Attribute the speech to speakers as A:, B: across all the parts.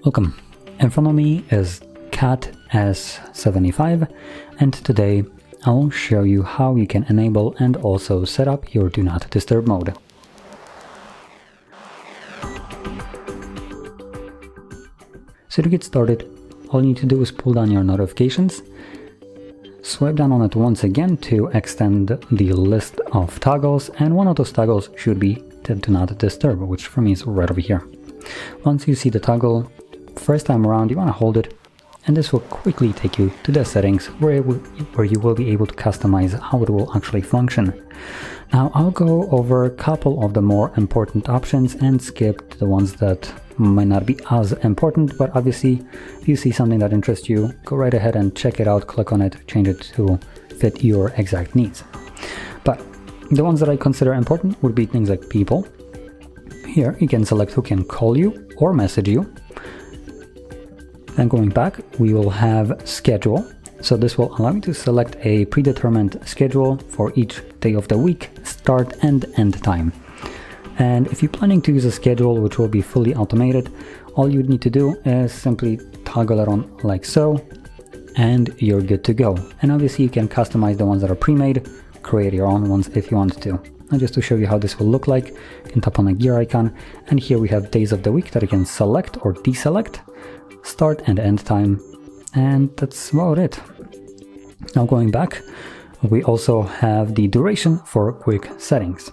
A: Welcome. In front of me is CAT S75, and today I'll show you how you can enable and also set up your Do Not Disturb mode. So to get started, all you need to do is pull down your notifications, swipe down on it once again to extend the list of toggles, and one of those toggles should be the Do Not Disturb, which for me is right over here. Once you see the toggle, first time around you want to hold it, and this will quickly take you to the settings where you will be able to customize how it will actually function. Now I'll go over a couple of the more important options and skip the ones that might not be as important, but obviously if you see something that interests you, go right ahead and check it out, click on it, change it to fit your exact needs. But the ones that I consider important would be things like people. Here you can select who can call you or message you. Then going back, we will have schedule. So this will allow you to select a predetermined schedule for each day of the week, start and end time. And if you're planning to use a schedule which will be fully automated, all you need to do is simply toggle it on like so, and you're good to go. And obviously you can customize the ones that are pre-made, create your own ones if you want to. And just to show you how this will look like, you can tap on the gear icon, and here we have days of the week that you can select or deselect, start and end time, and that's about it. Now going back, we also have the duration for quick settings.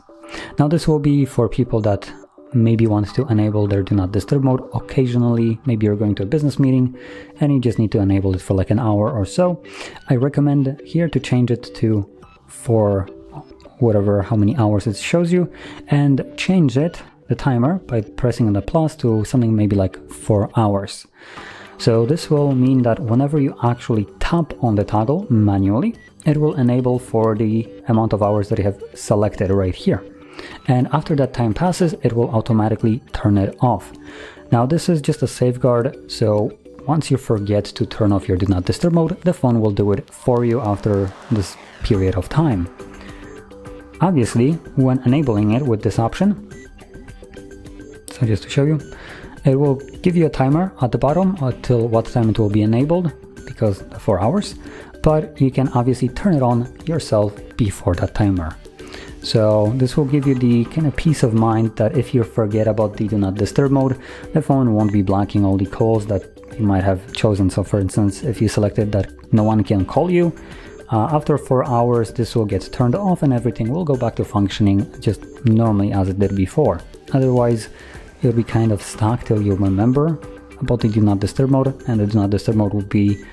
A: Now this will be for people that maybe want to enable their Do Not Disturb mode occasionally. Maybe you're going to a business meeting and you just need to enable it for like an hour or so. I recommend here to change it to for whatever, how many hours it shows you, and change it, the timer, by pressing on the plus to something maybe like 4 hours. So this will mean that whenever you actually tap on the toggle manually, it will enable for the amount of hours that you have selected right here. And after that time passes, it will automatically turn it off. Now this is just a safeguard, so once you forget to turn off your Do Not Disturb mode, the phone will do it for you after this period of time. Obviously, when enabling it with this option, so just to show you, it will give you a timer at the bottom until what time it will be enabled, because 4 hours, but you can obviously turn it on yourself before that timer. So this will give you the kind of peace of mind that if you forget about the Do Not Disturb mode, the phone won't be blocking all the calls that you might have chosen. So for instance, if you selected that no one can call you, after 4 hours this will get turned off and everything will go back to functioning just normally as it did before. Otherwise, you'll be kind of stuck till you remember about the Do Not Disturb mode, and the Do Not Disturb mode will be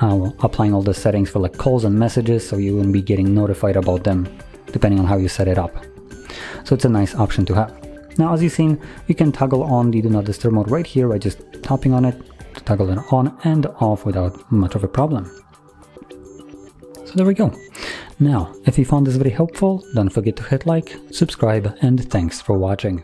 A: applying all the settings for like calls and messages, so you wouldn't be getting notified about them depending on how you set it up. So it's a nice option to have. Now as you've seen, you can toggle on the Do Not Disturb mode right here by just tapping on it to toggle it on and off without much of a problem. So there we go. Now, if you found this very helpful, don't forget to hit like, subscribe, and thanks for watching.